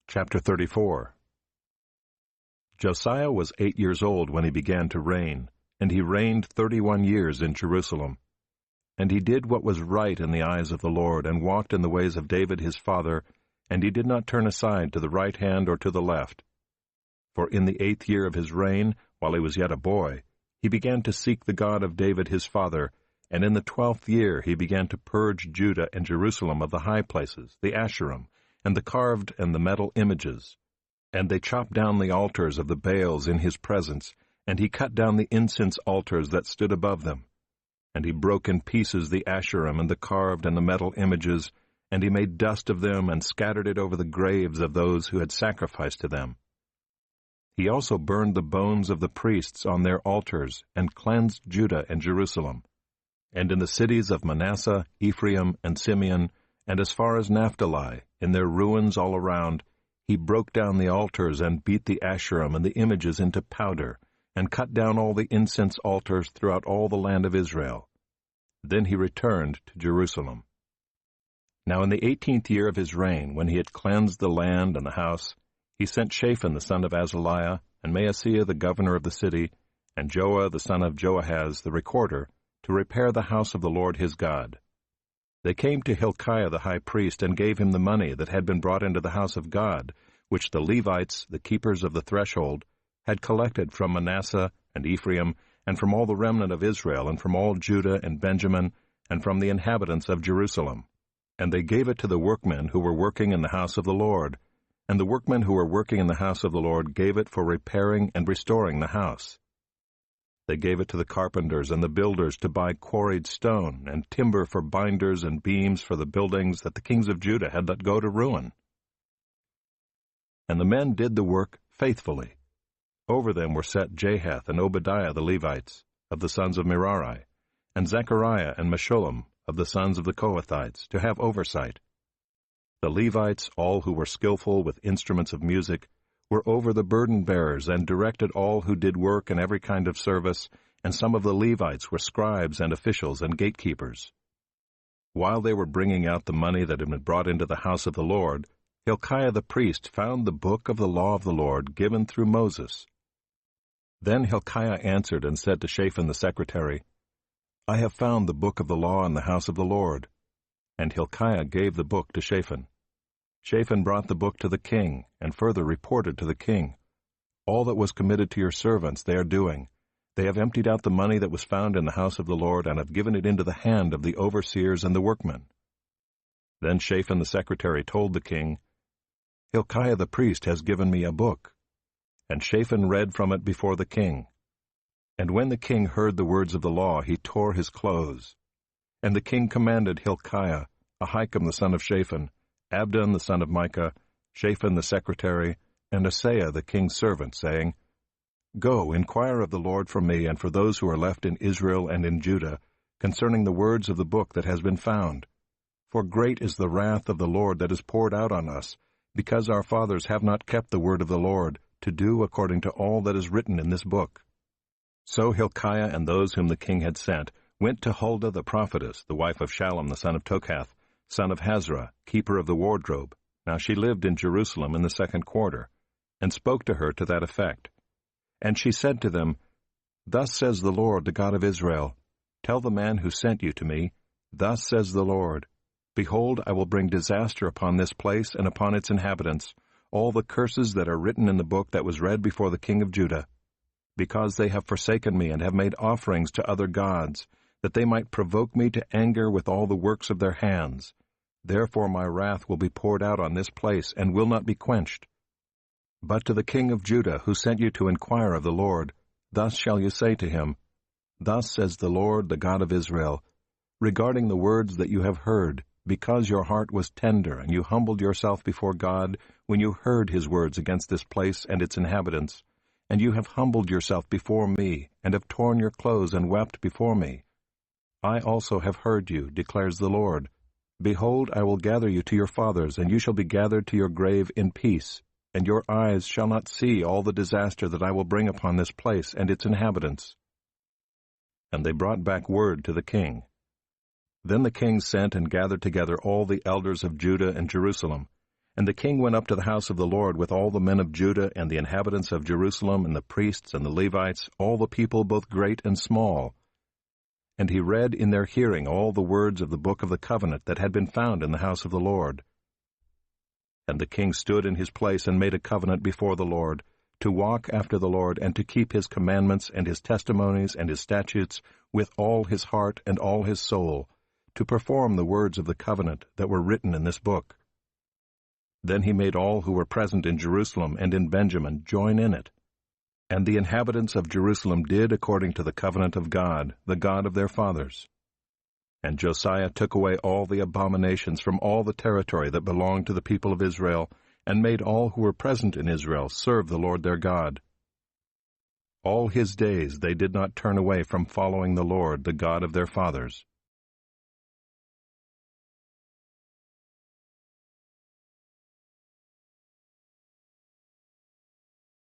Chapter 34. Josiah was 8 years old when he began to reign, and he reigned 31 years in Jerusalem. And he did what was right in the eyes of the Lord, and walked in the ways of David his father, and he did not turn aside to the right hand or to the left. For in the 8th year of his reign, while he was yet a boy, he began to seek the God of David his father, and in the 12th year he began to purge Judah and Jerusalem of the high places, the Asherim, and the carved and the metal images. And they chopped down the altars of the Baals in his presence, and he cut down the incense altars that stood above them. And he broke in pieces the Asherim and the carved and the metal images, and he made dust of them and scattered it over the graves of those who had sacrificed to them. He also burned the bones of the priests on their altars, and cleansed Judah and Jerusalem. And in the cities of Manasseh, Ephraim, and Simeon, and as far as Naphtali, in their ruins all around, he broke down the altars and beat the Asherim and the images into powder, and cut down all the incense altars throughout all the land of Israel. Then he returned to Jerusalem. Now in the 18th year of his reign, when he had cleansed the land and the house, he sent Shaphan the son of Azaliah, and Maaseiah the governor of the city, and Joah the son of Joahaz the recorder, to repair the house of the Lord his God. They came to Hilkiah the high priest, and gave him the money that had been brought into the house of God, which the Levites, the keepers of the threshold, had collected from Manasseh and Ephraim, and from all the remnant of Israel, and from all Judah and Benjamin, and from the inhabitants of Jerusalem. And they gave it to the workmen who were working in the house of the Lord. And the workmen who were working in the house of the Lord gave it for repairing and restoring the house. They gave it to the carpenters and the builders to buy quarried stone, and timber for binders and beams for the buildings that the kings of Judah had let go to ruin. And the men did the work faithfully. Over them were set Jahath and Obadiah the Levites, of the sons of Merari, and Zechariah and Meshullam, of the sons of the Kohathites, to have oversight. The Levites, all who were skillful with instruments of music, were over the burden-bearers, and directed all who did work in every kind of service, and some of the Levites were scribes and officials and gatekeepers. While they were bringing out the money that had been brought into the house of the Lord, Hilkiah the priest found the book of the law of the Lord given through Moses. Then Hilkiah answered and said to Shaphan the secretary, I have found the book of the law in the house of the Lord. And Hilkiah gave the book to Shaphan. Shaphan brought the book to the king, and further reported to the king, All that was committed to your servants they are doing. They have emptied out the money that was found in the house of the Lord, and have given it into the hand of the overseers and the workmen. Then Shaphan the secretary told the king, Hilkiah the priest has given me a book. And Shaphan read from it before the king. And when the king heard the words of the law, he tore his clothes. And the king commanded Hilkiah, Ahikam the son of Shaphan, Abdon the son of Micah, Shaphan the secretary, and Asaiah the king's servant, saying, Go, inquire of the Lord for me and for those who are left in Israel and in Judah, concerning the words of the book that has been found. For great is the wrath of the Lord that is poured out on us, because our fathers have not kept the word of the Lord, to do according to all that is written in this book. So Hilkiah and those whom the king had sent went to Huldah the prophetess, the wife of Shallum the son of Tokath, son of Hazra, keeper of the wardrobe. Now she lived in Jerusalem in the 2nd quarter, and spoke to her to that effect. And she said to them, Thus says the Lord, the God of Israel, Tell the man who sent you to me, Thus says the Lord, Behold, I will bring disaster upon this place and upon its inhabitants, all the curses that are written in the book that was read before the king of Judah, because they have forsaken me and have made offerings to other gods, that they might provoke me to anger with all the works of their hands. Therefore my wrath will be poured out on this place, and will not be quenched. But to the king of Judah, who sent you to inquire of the Lord, thus shall you say to him, Thus says the Lord, the God of Israel, regarding the words that you have heard, because your heart was tender, and you humbled yourself before God, when you heard his words against this place and its inhabitants, and you have humbled yourself before me, and have torn your clothes and wept before me. I also have heard you, declares the Lord. Behold, I will gather you to your fathers, and you shall be gathered to your grave in peace, and your eyes shall not see all the disaster that I will bring upon this place and its inhabitants. And they brought back word to the king. Then the king sent and gathered together all the elders of Judah and Jerusalem, And the king went up to the house of the Lord with all the men of Judah and the inhabitants of Jerusalem and the priests and the Levites, all the people both great and small. And he read in their hearing all the words of the book of the covenant that had been found in the house of the Lord. And the king stood in his place and made a covenant before the Lord, to walk after the Lord and to keep his commandments and his testimonies and his statutes with all his heart and all his soul, to perform the words of the covenant that were written in this book. Then he made all who were present in Jerusalem and in Benjamin join in it. And the inhabitants of Jerusalem did according to the covenant of God, the God of their fathers. And Josiah took away all the abominations from all the territory that belonged to the people of Israel, and made all who were present in Israel serve the Lord their God. All his days they did not turn away from following the Lord, the God of their fathers.